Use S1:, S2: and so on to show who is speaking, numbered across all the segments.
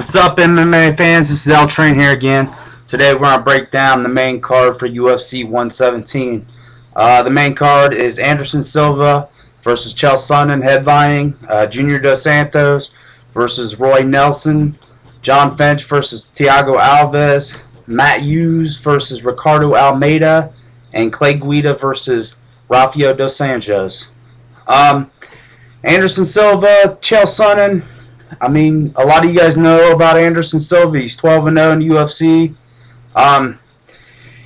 S1: What's up, MMA fans? This is LTrain here again. Today we're going to break down the main card for UFC 117. The main card is Anderson Silva versus Chael Sonnen headlining, Junior Dos Santos versus Roy Nelson, John Finch versus Thiago Alves, Matt Hughes versus Ricardo Almeida, and Clay Guida versus Rafael Dos Anjos. Anderson Silva, Chael Sonnen. I mean, a lot of you guys know about Anderson Silva. He's 12-0 in the UFC.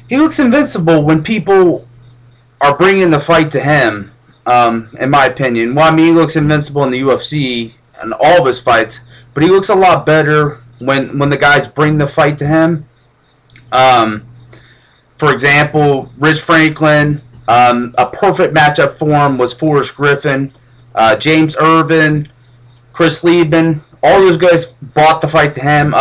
S1: He looks invincible when people are bringing the fight to him, in my opinion. Well, I mean, he looks invincible in the UFC in all of his fights, but he looks a lot better when the guys bring the fight to him. For example, Rich Franklin, a perfect matchup for him was Forrest Griffin, James Irvin, Chris Lieben, all those guys brought the fight to him.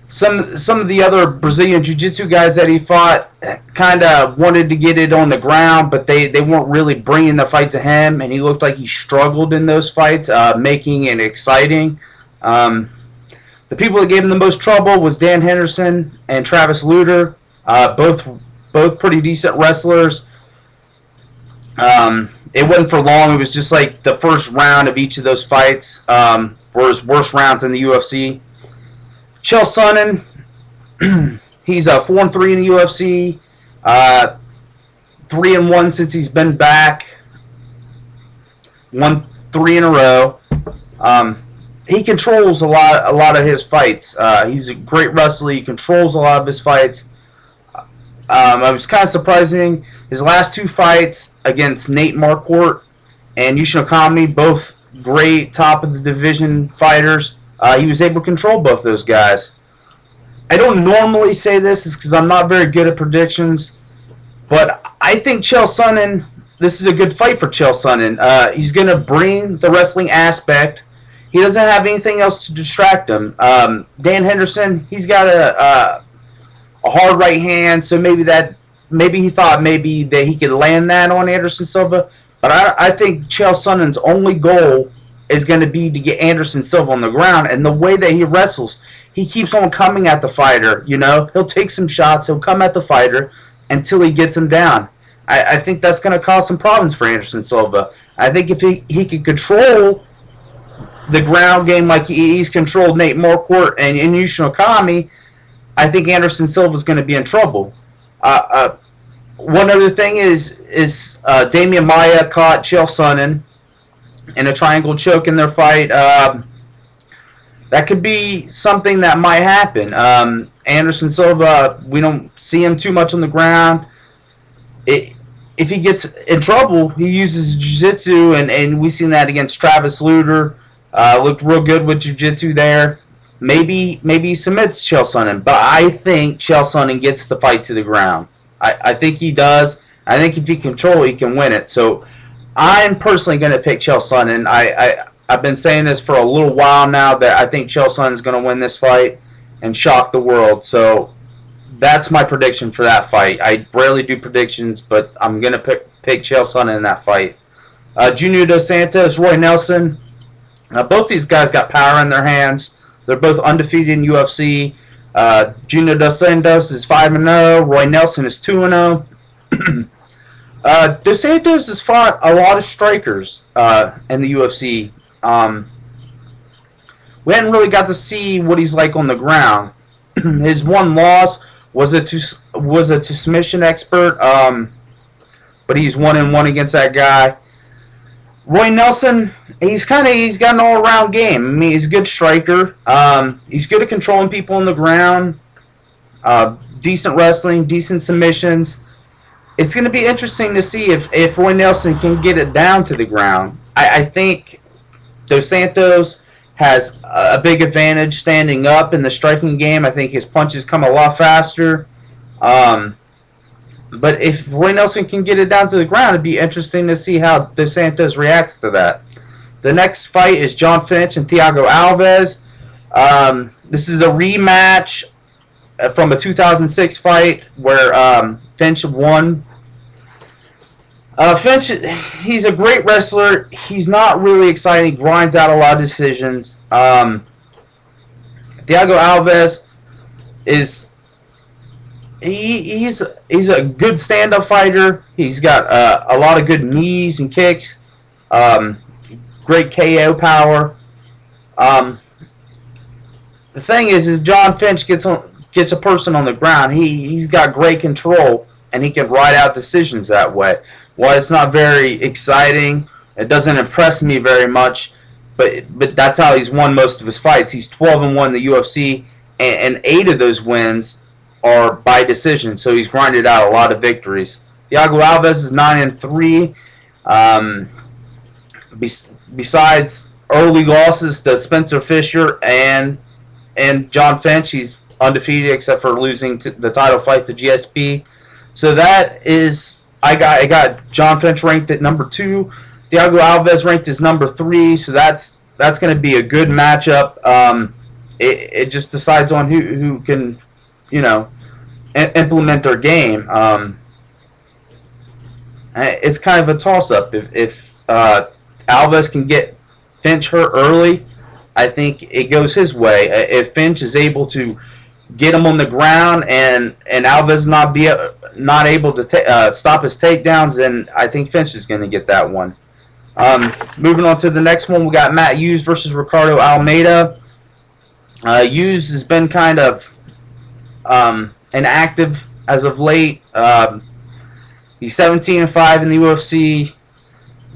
S1: Some of the other Brazilian Jiu-Jitsu guys that he fought kind of wanted to get it on the ground, but they weren't really bringing the fight to him, and he looked like he struggled in those fights, making it exciting. The people that gave him the most trouble was Dan Henderson and Travis Lutter, both pretty decent wrestlers. It wasn't for long. It was just like the first round of each of those fights were his worst rounds in the UFC. Chael Sonnen, he's 4-3 in the UFC, 3-1 since he's been back, won 3 in a row. He controls a lot of his fights. He's a great wrestler. He controls a lot of his fights. I was kind of surprising. His last 2 fights against Nate Marquardt and Yushin Okami, both great top of the division fighters. He was able to control both those guys. I don't normally say this because I'm not very good at predictions, but I think Chael Sonnen, this is a good fight for Chael Sonnen. He's going to bring the wrestling aspect. He doesn't have anything else to distract him. Dan Henderson, he's got a hard right hand, so maybe he thought that he could land that on Anderson Silva. But I think Chael Sonnen's only goal is going to be to get Anderson Silva on the ground, and the way that he wrestles, he keeps on coming at the fighter. You know, he'll take some shots, he'll come at the fighter until he gets him down. I think that's going to cause some problems for Anderson Silva. I think if he can control the ground game like he's controlled Nate Marquardt and Yushin Okami, I think Anderson Silva is going to be in trouble. One other thing is Damian Maia caught Chael Sonnen in a triangle choke in their fight. That could be something that might happen. Anderson Silva, we don't see him too much on the ground. If he gets in trouble, he uses jiu-jitsu, and we've seen that against Travis Lutter. Looked real good with jiu-jitsu there. Maybe he submits Chael Sonnen, but I think Chael Sonnen gets the fight to the ground. I think he does. I think if he controls it, he can win it. So I'm personally going to pick Chael Sonnen. I've been saying this for a little while now that I think Chael Sonnen is going to win this fight and shock the world. So that's my prediction for that fight. I rarely do predictions, but I'm going to pick Chael Sonnen in that fight. Junior Dos Santos, Roy Nelson. Both these guys got power in their hands. They're both undefeated in UFC. Junior Dos Santos is 5-0. Roy Nelson is 2-0. Dos Santos has fought a lot of strikers in the UFC. We hadn't really got to see what he's like on the ground. His one loss was a submission expert, but he's 1-1 against that guy. Roy Nelson, he's got an all-around game. I mean, he's a good striker. He's good at controlling people on the ground. Decent wrestling, decent submissions. It's going to be interesting to see if Roy Nelson can get it down to the ground. I think Dos Santos has a big advantage standing up in the striking game. I think his punches come a lot faster. But if Roy Nelson can get it down to the ground, it'd be interesting to see how Dos Santos reacts to that. The next fight is John Finch and Thiago Alves. This is a rematch from a 2006 fight where Finch won. Finch, he's a great wrestler. He's not really exciting. He grinds out a lot of decisions. Thiago Alves is he's a good stand-up fighter. He's got a lot of good knees and kicks, great KO power. The thing is, if John Finch gets a person on the ground, he's got great control, and he can ride out decisions that way. While it's not very exciting, it doesn't impress me very much, but that's how he's won most of his fights. He's 12-1 in the UFC, and 8 of those wins are by decision, so he's grinded out a lot of victories. Thiago Alves is 9-3. Besides early losses to Spencer Fisher and John Finch, he's undefeated except for losing the title fight to GSP. So that is, I got John Finch ranked at number 2. Thiago Alves ranked as number 3. So that's going to be a good matchup. It just decides on who can, implement their game. It's kind of a toss-up. If Alves can get Finch hurt early, I think it goes his way. If Finch is able to get him on the ground and Alves not able to stop his takedowns, then I think Finch is going to get that one. Moving on to the next one, we got Matt Hughes versus Ricardo Almeida. Hughes has been kind of inactive as of late. He's 17-5 in the UFC.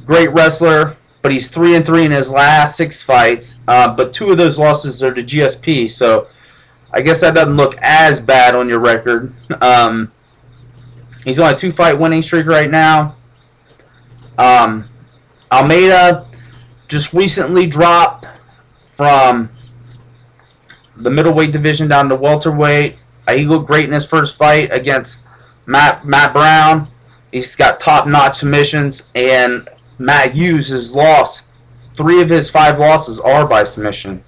S1: Great wrestler, but he's 3-3 in his last 6 fights. But 2 of those losses are to GSP, so I guess that doesn't look as bad on your record. He's on a 2-fight winning streak right now. Almeida just recently dropped from the middleweight division down to welterweight. He looked great in his first fight against Matt Brown. He's got top-notch submissions, and Matt Hughes has lost 3 of his 5 losses are by submission.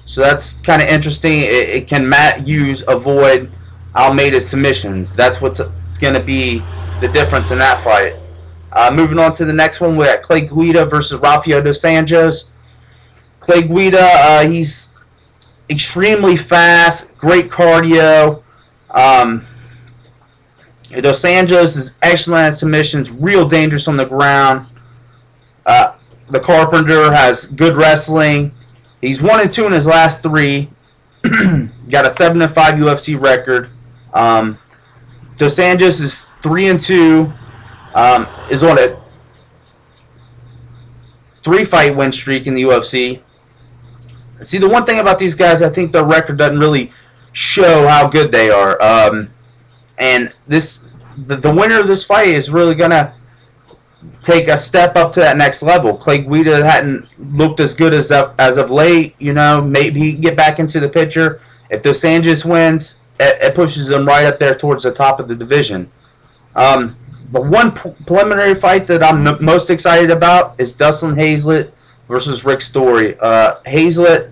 S1: So that's kind of interesting. Can Matt Hughes avoid Almeida's submissions? That's what's going to be the difference in that fight. Moving on to the next one, we got Clay Guida versus Rafael dos Anjos. Clay Guida, he's extremely fast, great cardio. Dos Anjos is excellent at submissions, real dangerous on the ground. The Carpenter has good wrestling. He's 1-2 in his last 3. Got a 7-5 UFC record. Dos Anjos is 3-2. Is on a 3-fight win streak in the UFC. See, the one thing about these guys, I think their record doesn't really show how good they are. And the winner of this fight is really going to take a step up to that next level. Clay Guida hadn't looked as good as of late. Maybe he can get back into the picture. If Dos Anjos wins, it pushes him right up there towards the top of the division. The one preliminary fight that I'm most excited about is Dustin Hazlett versus Rick Story. Hazlett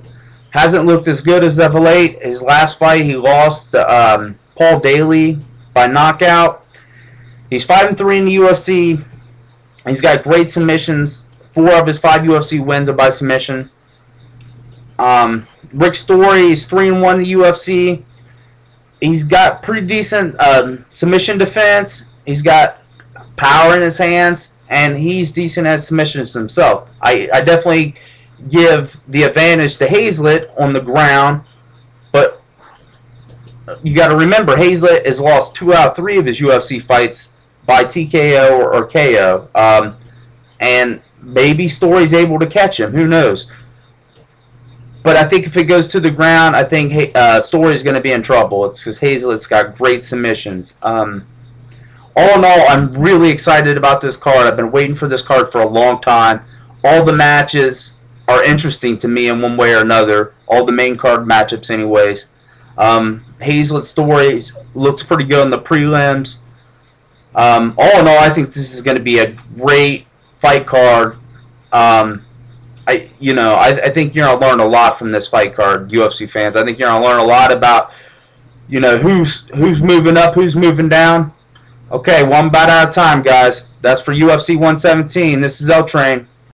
S1: hasn't looked as good as of late. His last fight, he lost to Paul Daly by knockout. He's 5-3 in the UFC. He's got great submissions. 4 of his 5 UFC wins are by submission. Rick Story is 3-1 in the UFC. He's got pretty decent submission defense. He's got power in his hands, and he's decent at submissions himself. I definitely give the advantage to Hazlett on the ground, but you got to remember, Hazlett has lost 2 out of 3 of his UFC fights by TKO or KO, and maybe Story's able to catch him. Who knows? But I think if it goes to the ground, I think Story's going to be in trouble. It's because Hazlett's got great submissions. All in all, I'm really excited about this card. I've been waiting for this card for a long time. All the matches are interesting to me in one way or another. All the main card matchups anyways. Hazlett Story looks pretty good in the prelims. All in all, I think this is going to be a great fight card. I think you're going to learn a lot from this fight card, UFC fans. I think you're going to learn a lot about, who's moving up, who's moving down. Okay, well, I'm about out of time, guys. That's for UFC 117. This is LTrain.